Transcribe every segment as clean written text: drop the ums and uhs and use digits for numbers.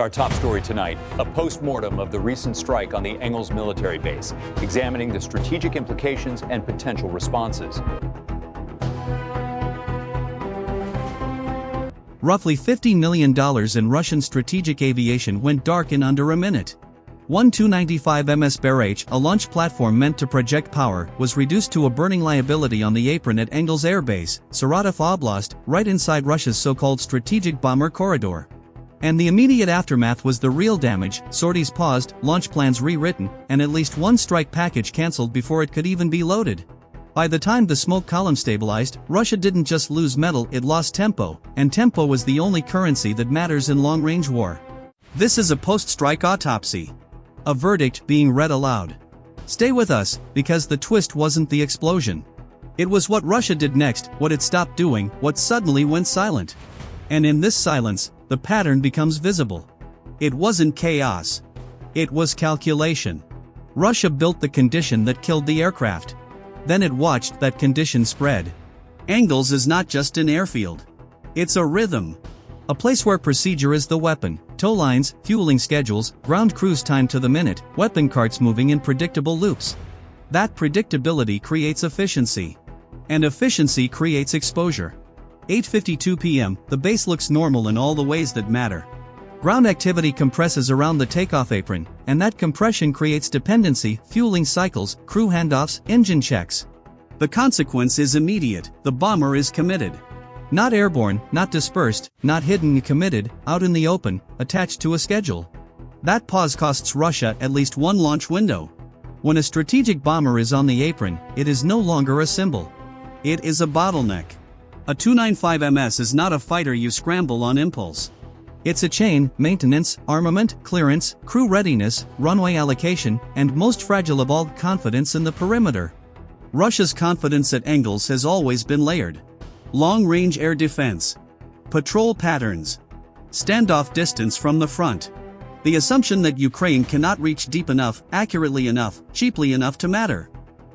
Our top story tonight, a post-mortem of the recent strike on the Engels military base, examining the strategic implications and potential responses. Roughly $50 million in Russian strategic aviation went dark in under a minute. One Tu-95MS barrage, a launch platform meant to project power, was reduced to a burning liability on the apron at Engels Air Base, Saratov Oblast, right inside Russia's so-called strategic bomber corridor. And the immediate aftermath was the real damage: sorties paused, launch plans rewritten, and at least one strike package cancelled before it could even be loaded. By the time the smoke column stabilized, Russia didn't just lose metal, it lost tempo, and tempo was the only currency that matters in long-range war. This is a post-strike autopsy. A verdict being read aloud. Stay with us, because the twist wasn't the explosion. It was what Russia did next, what it stopped doing, what suddenly went silent. And in this silence, the pattern becomes visible. It wasn't chaos. It was calculation. Russia built the condition that killed the aircraft. Then it watched that condition spread. Engels is not just an airfield. It's a rhythm. A place where procedure is the weapon: tow lines, fueling schedules, ground crews timed to the minute, weapon carts moving in predictable loops. That predictability creates efficiency. And efficiency creates exposure. 8:52 p.m., the base looks normal in all the ways that matter. Ground activity compresses around the takeoff apron, and that compression creates dependency, fueling cycles, crew handoffs, engine checks. The consequence is immediate: the bomber is committed. Not airborne, not dispersed, not hidden, committed, out in the open, attached to a schedule. That pause costs Russia at least one launch window. When a strategic bomber is on the apron, it is no longer a symbol. It is a bottleneck. A Tu-95MS is not a fighter you scramble on impulse. It's a chain: maintenance, armament, clearance, crew readiness, runway allocation, and most fragile of all, confidence in the perimeter. Russia's confidence at Engels has always been layered. Long-range air defense. Patrol patterns. Standoff distance from the front. The assumption that Ukraine cannot reach deep enough, accurately enough, cheaply enough to matter.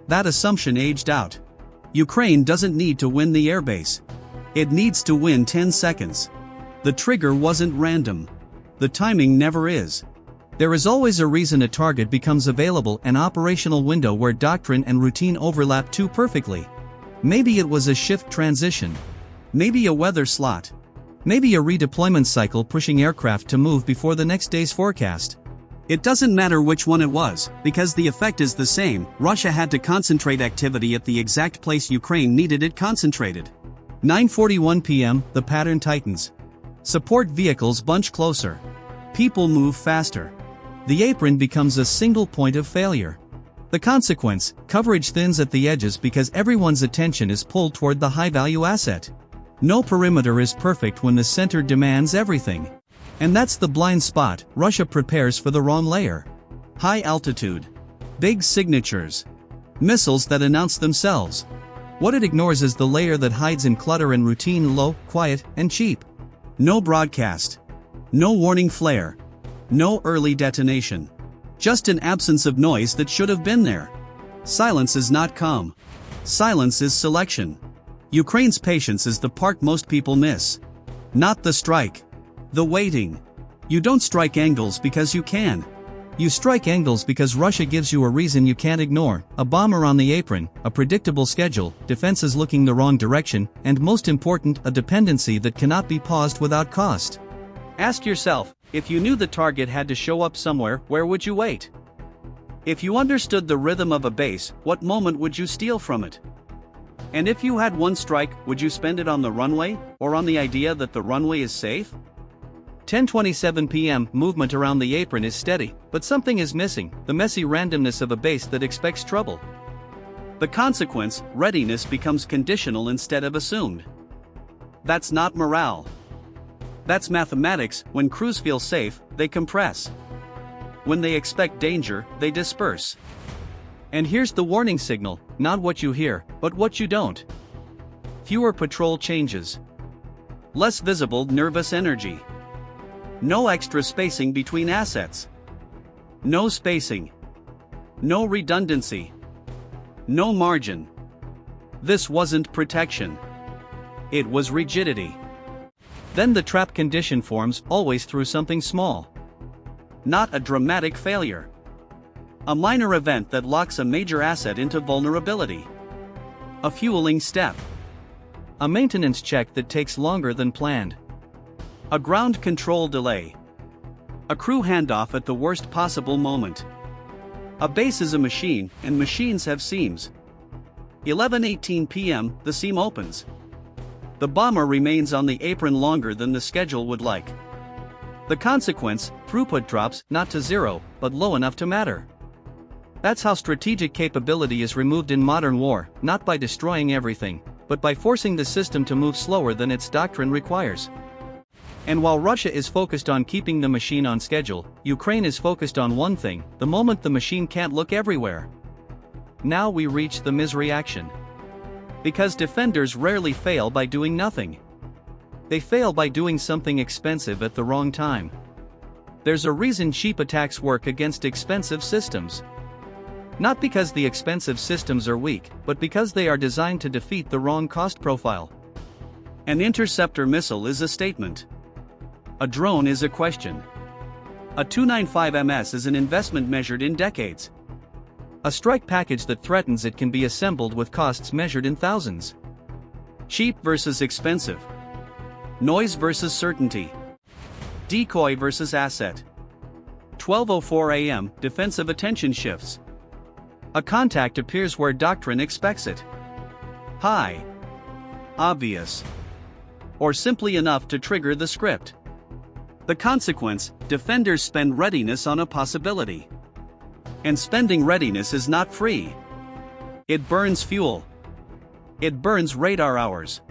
That assumption aged out. Ukraine doesn't need to win the airbase. It needs to win 10 seconds. The trigger wasn't random. The timing never is. There is always a reason a target becomes available, an operational window where doctrine and routine overlap too perfectly. Maybe it was a shift transition. Maybe a weather slot. Maybe a redeployment cycle pushing aircraft to move before the next day's forecast. It doesn't matter which one it was, because the effect is the same: Russia had to concentrate activity at the exact place Ukraine needed it concentrated. 9:41 p.m., the pattern tightens. Support vehicles bunch closer. People move faster. The apron becomes a single point of failure. The consequence: coverage thins at the edges because everyone's attention is pulled toward the high-value asset. No perimeter is perfect when the center demands everything. And that's the blind spot. Russia prepares for the wrong layer. High altitude. Big signatures. Missiles that announce themselves. What it ignores is the layer that hides in clutter and routine: low, quiet, and cheap. No broadcast. No warning flare. No early detonation. Just an absence of noise that should have been there. Silence is not calm. Silence is selection. Ukraine's patience is the part most people miss. Not the strike. The waiting. You don't strike Engels because you can. You strike Engels because Russia gives you a reason you can't ignore: a bomber on the apron, a predictable schedule, defenses looking the wrong direction, and most important, a dependency that cannot be paused without cost. Ask yourself, if you knew the target had to show up somewhere, where would you wait? If you understood the rhythm of a base, what moment would you steal from it? And if you had one strike, would you spend it on the runway, or on the idea that the runway is safe? 10:27 p.m., movement around the apron is steady, but something is missing: the messy randomness of a base that expects trouble. The consequence: readiness becomes conditional instead of assumed. That's not morale. That's mathematics. When crews feel safe, they compress. When they expect danger, they disperse. And here's the warning signal: not what you hear, but what you don't. Fewer patrol changes. Less visible nervous energy. No extra spacing between assets. No spacing. No redundancy. No margin. This wasn't protection. It was rigidity. Then the trap condition forms, always through something small. Not a dramatic failure. A minor event that locks a major asset into vulnerability. A fueling step. A maintenance check that takes longer than planned. A ground control delay. A crew handoff at the worst possible moment. A base is a machine, and machines have seams. 11:18 p.m., the seam opens. The bomber remains on the apron longer than the schedule would like. The consequence, throughput drops, not to zero, but low enough to matter. That's how strategic capability is removed in modern war, not by destroying everything, but by forcing the system to move slower than its doctrine requires. And while Russia is focused on keeping the machine on schedule, Ukraine is focused on one thing: the moment the machine can't look everywhere. Now we reach the misreaction. Because defenders rarely fail by doing nothing. They fail by doing something expensive at the wrong time. There's a reason cheap attacks work against expensive systems. Not because the expensive systems are weak, but because they are designed to defeat the wrong cost profile. An interceptor missile is a statement. A drone is a question. A Tu-95MS is an investment measured in decades. A strike package that threatens it can be assembled with costs measured in thousands. Cheap versus expensive. Noise versus certainty. Decoy versus asset. 12:04 a.m., defensive attention shifts. A contact appears where doctrine expects it. High. Obvious. Or simply enough to trigger the script. The consequence, defenders spend readiness on a possibility. And spending readiness is not free. It burns fuel. It burns radar hours.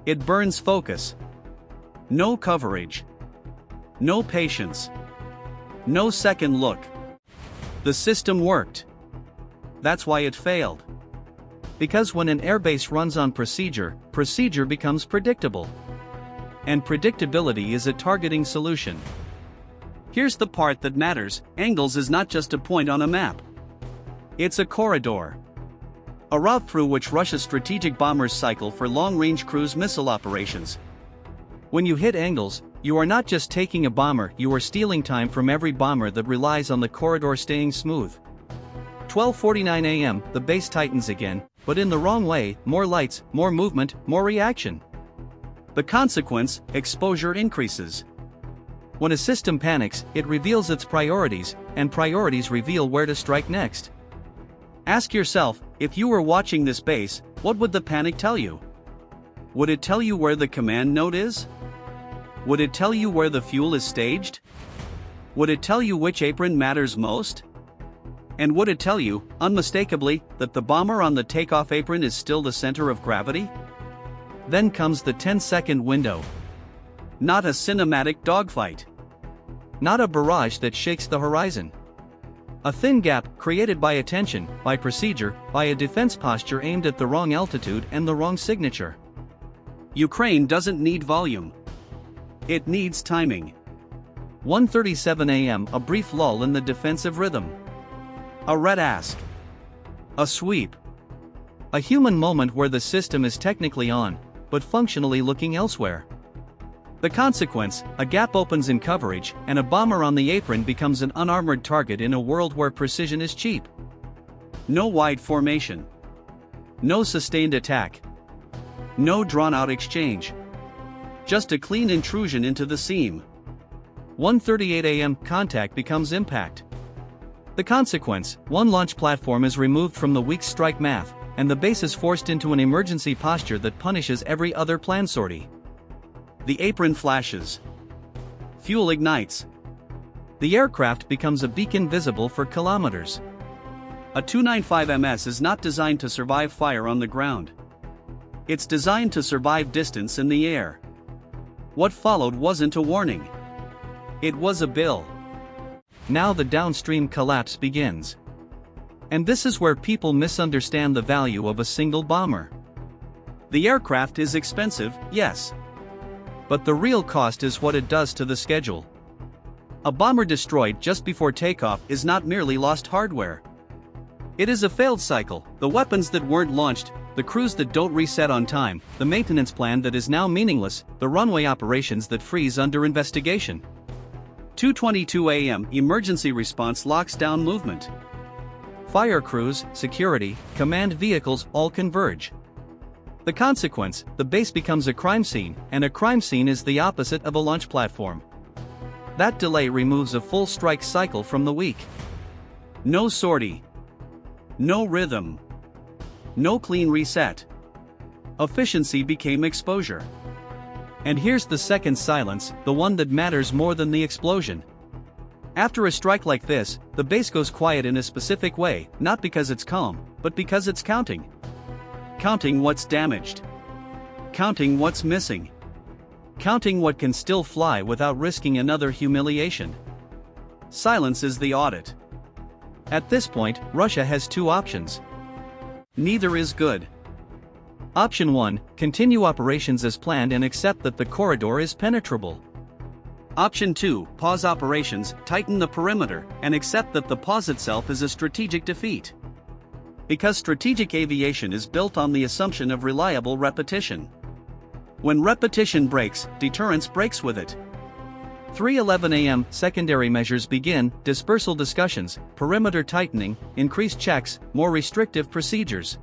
It burns focus. No coverage. No patience. No second look. The system worked. That's why it failed. Because when an airbase runs on procedure, procedure becomes predictable. And predictability is a targeting solution. Here's the part that matters: angles is not just a point on a map. It's a corridor. A route through which Russia's strategic bombers cycle for long-range cruise missile operations. When you hit angles, you are not just taking a bomber, you are stealing time from every bomber that relies on the corridor staying smooth. 12:49 a.m., the base tightens again, but in the wrong way: more lights, more movement, more reaction. The consequence, exposure increases. When a system panics, it reveals its priorities, and priorities reveal where to strike next. Ask yourself, if you were watching this base, what would the panic tell you? Would it tell you where the command node is? Would it tell you where the fuel is staged? Would it tell you which apron matters most? And would it tell you, unmistakably, that the bomber on the takeoff apron is still the center of gravity? Then comes the 10-second window. Not a cinematic dogfight. Not a barrage that shakes the horizon. A thin gap created by attention, by procedure, by a defense posture aimed at the wrong altitude and the wrong signature. Ukraine doesn't need volume. It needs timing. 1:37 a.m., a brief lull in the defensive rhythm. A red ask. A sweep. A human moment where the system is technically on, but functionally looking elsewhere. The consequence, a gap opens in coverage, and a bomber on the apron becomes an unarmored target in a world where precision is cheap. No wide formation. No sustained attack. No drawn-out exchange. Just a clean intrusion into the seam. 1:38 a.m., contact becomes impact. The consequence, one launch platform is removed from the weak strike math, and the base is forced into an emergency posture that punishes every other plan sortie. The apron flashes. Fuel ignites. The aircraft becomes a beacon visible for kilometers. A Tu-95MS is not designed to survive fire on the ground. It's designed to survive distance in the air. What followed wasn't a warning. It was a bill. Now the downstream collapse begins. And this is where people misunderstand the value of a single bomber. The aircraft is expensive, yes. But the real cost is what it does to the schedule. A bomber destroyed just before takeoff is not merely lost hardware. It is a failed cycle: the weapons that weren't launched, the crews that don't reset on time, the maintenance plan that is now meaningless, the runway operations that freeze under investigation. 2:22 a.m. Emergency response locks down movement. Fire crews, security, command vehicles all converge. The consequence, the base becomes a crime scene, and a crime scene is the opposite of a launch platform. That delay removes a full strike cycle from the week. No sortie. No rhythm. No clean reset. Efficiency became exposure. And here's the second silence, the one that matters more than the explosion. After a strike like this, the base goes quiet in a specific way, not because it's calm, but because it's counting. Counting what's damaged. Counting what's missing. Counting what can still fly without risking another humiliation. Silence is the audit. At this point, Russia has two options. Neither is good. Option 1, continue operations as planned and accept that the corridor is penetrable. Option 2, pause operations, tighten the perimeter, and accept that the pause itself is a strategic defeat. Because strategic aviation is built on the assumption of reliable repetition. When repetition breaks, deterrence breaks with it. 3:11 a.m. Secondary measures begin, dispersal discussions, perimeter tightening, increased checks, more restrictive procedures.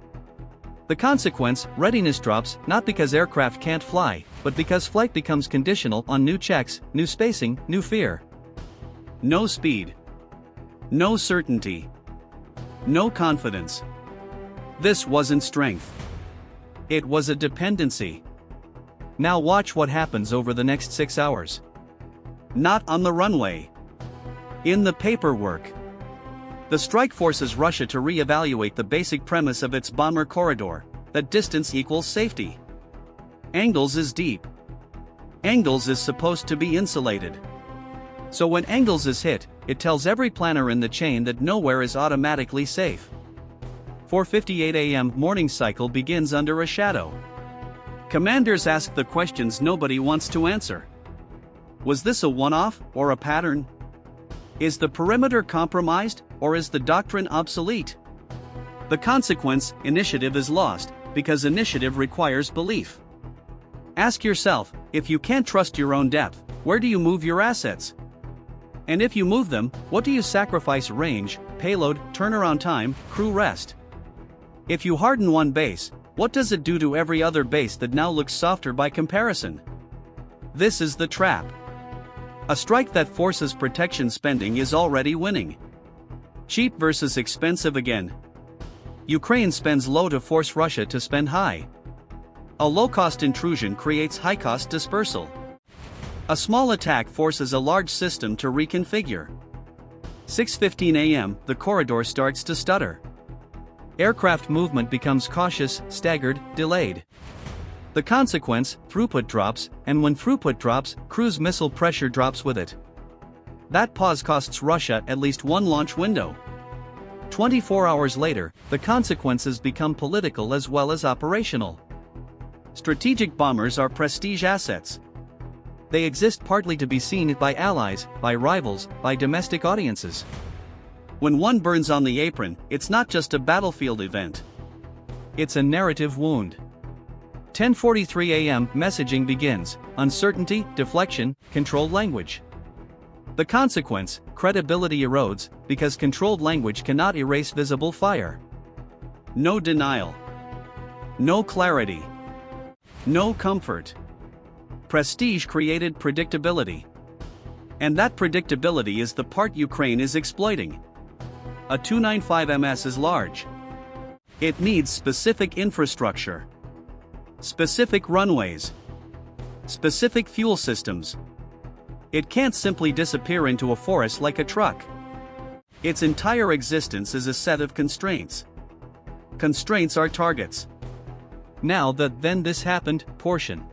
The consequence, readiness drops, not because aircraft can't fly, but because flight becomes conditional on new checks, new spacing, new fear. No speed. No certainty. No confidence. This wasn't strength. It was a dependency. Now watch what happens over the next 6 hours. Not on the runway. In the paperwork. The strike forces Russia to re-evaluate the basic premise of its bomber corridor, that distance equals safety. Angles is deep. Angles is supposed to be insulated. So when Angles is hit, it tells every planner in the chain that nowhere is automatically safe. 4:58 a.m. morning cycle begins under a shadow. Commanders ask the questions nobody wants to answer. Was this a one-off, or a pattern? Is the perimeter compromised, or is the doctrine obsolete? The consequence, initiative is lost, because initiative requires belief. Ask yourself, if you can't trust your own depth, where do you move your assets? And if you move them, what do you sacrifice? Range, payload, turnaround time, crew rest? If you harden one base, what does it do to every other base that now looks softer by comparison? This is the trap. A strike that forces protection spending is already winning. Cheap versus expensive again. Ukraine spends low to force Russia to spend high. A low-cost intrusion creates high-cost dispersal. A small attack forces a large system to reconfigure. 6:15 a.m., the corridor starts to stutter. Aircraft movement becomes cautious, staggered, delayed. The consequence, throughput drops, and when throughput drops, cruise missile pressure drops with it. That pause costs Russia at least one launch window. 24 hours later, the consequences become political as well as operational. Strategic bombers are prestige assets. They exist partly to be seen by allies, by rivals, by domestic audiences. When one burns on the apron, it's not just a battlefield event. It's a narrative wound. 10:43 a.m. messaging begins, uncertainty, deflection, controlled language. The consequence, credibility erodes, because controlled language cannot erase visible fire. No denial. No clarity. No comfort. Prestige created predictability. And that predictability is the part Ukraine is exploiting. A Tu-95MS is large. It needs specific infrastructure. Specific runways. Specific fuel systems. It can't simply disappear into a forest like a truck. Its entire existence is a set of constraints. Constraints are targets. Now the "then this happened" portion.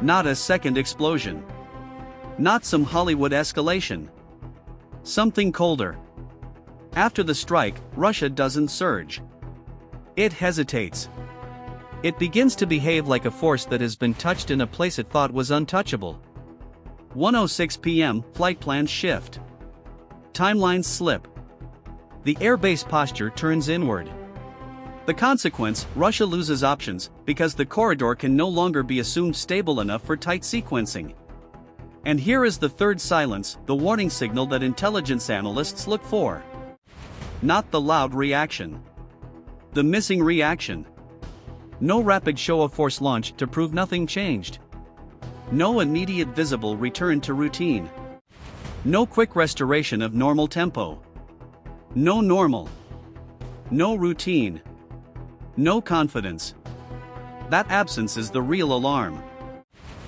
Not a second explosion. Not some Hollywood escalation. Something colder. After the strike, Russia doesn't surge. It hesitates. It begins to behave like a force that has been touched in a place it thought was untouchable. 1:06 p.m., flight plans shift. Timelines slip. The airbase posture turns inward. The consequence, Russia loses options, because the corridor can no longer be assumed stable enough for tight sequencing. And here is the third silence, the warning signal that intelligence analysts look for. Not the loud reaction. The missing reaction. No rapid show of force launch to prove nothing changed. No immediate visible return to routine. No quick restoration of normal tempo. No normal. No routine. No confidence. That absence is the real alarm.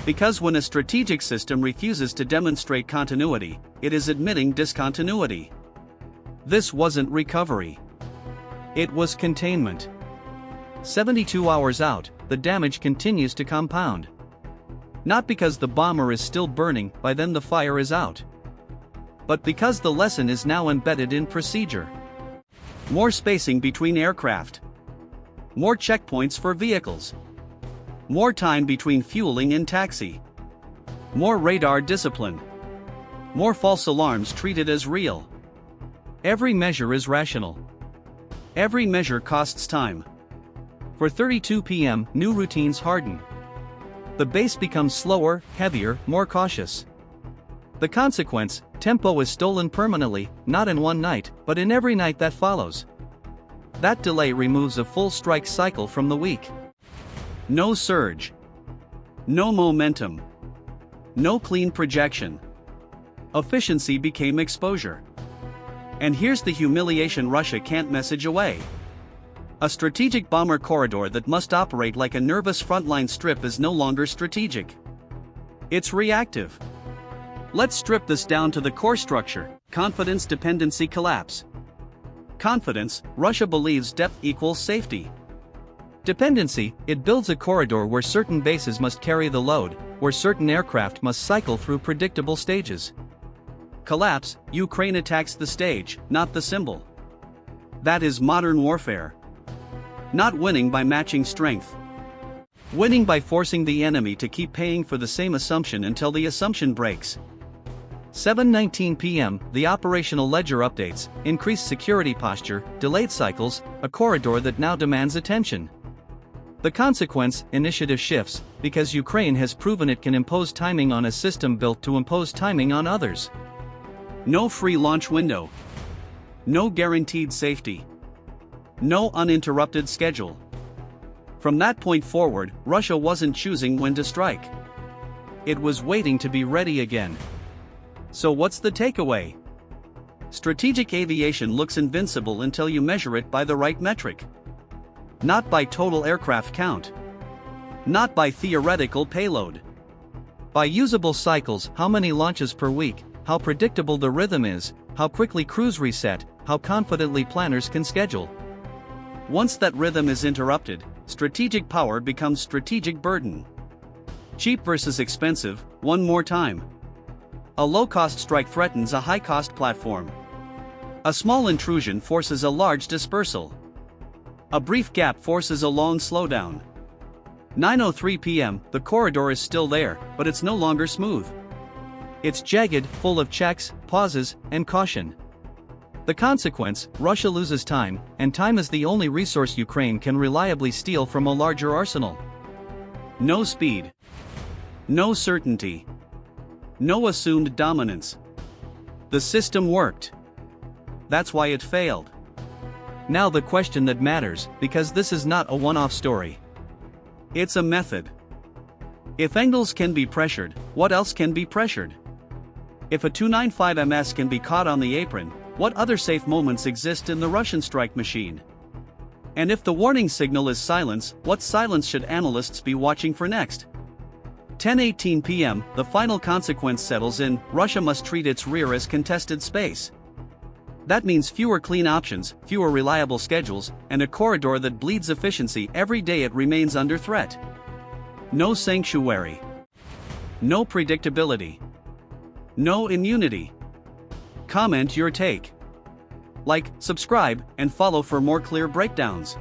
Because when a strategic system refuses to demonstrate continuity, it is admitting discontinuity. This wasn't recovery. It was containment. 72 hours out, the damage continues to compound. Not because the bomber is still burning by then the fire is out, but because the lesson is now embedded in procedure. More spacing between aircraft. More checkpoints for vehicles. More time between fueling and taxi. More radar discipline. More false alarms treated as real. Every measure is rational. Every measure costs time. For 32 p.m., new routines harden. The base becomes slower, heavier, more cautious. The consequence, tempo is stolen permanently, not in one night, but in every night that follows. That delay removes a full strike cycle from the week. No surge. No momentum. No clean projection. Efficiency became exposure. And here's the humiliation Russia can't message away. A strategic bomber corridor that must operate like a nervous frontline strip is no longer strategic. It's reactive. Let's strip this down to the core structure: confidence, dependency, collapse. Confidence, Russia believes depth equals safety. Dependency, it builds a corridor where certain bases must carry the load, where certain aircraft must cycle through predictable stages. Collapse, Ukraine attacks the stage, not the symbol. That is modern warfare. Not winning by matching strength. Winning by forcing the enemy to keep paying for the same assumption until the assumption breaks. 7:19 p.m., the operational ledger updates, increased security posture, delayed cycles, a corridor that now demands attention. The consequence, initiative shifts, because Ukraine has proven it can impose timing on a system built to impose timing on others. No free launch window. No guaranteed safety. No uninterrupted schedule. From that point forward, Russia wasn't choosing when to strike. It was waiting to be ready again. So what's the takeaway? Strategic aviation looks invincible until you measure it by the right metric. Not by total aircraft count. Not by theoretical payload. By usable cycles, how many launches per week, how predictable the rhythm is, how quickly crews reset, how confidently planners can schedule. Once that rhythm is interrupted, strategic power becomes strategic burden. Cheap versus expensive, one more time. A low-cost strike threatens a high-cost platform. A small intrusion forces a large dispersal. A brief gap forces a long slowdown. 9:03 p.m., the corridor is still there, but it's no longer smooth. It's jagged, full of checks, pauses, and caution. The consequence, Russia loses time, and time is the only resource Ukraine can reliably steal from a larger arsenal. No speed. No certainty. No assumed dominance. The system worked. That's why it failed. Now the question that matters, because this is not a one-off story. It's a method. If Engels can be pressured, what else can be pressured? If a Tu-95MS can be caught on the apron, what other safe moments exist in the Russian strike machine? And if the warning signal is silence, what silence should analysts be watching for next? 10:18 p.m., the final consequence settles in: Russia must treat its rear as contested space. That means fewer clean options, fewer reliable schedules, and a corridor that bleeds efficiency every day it remains under threat. No sanctuary. No predictability. No immunity. Comment your take. Like, subscribe, and follow for more clear breakdowns.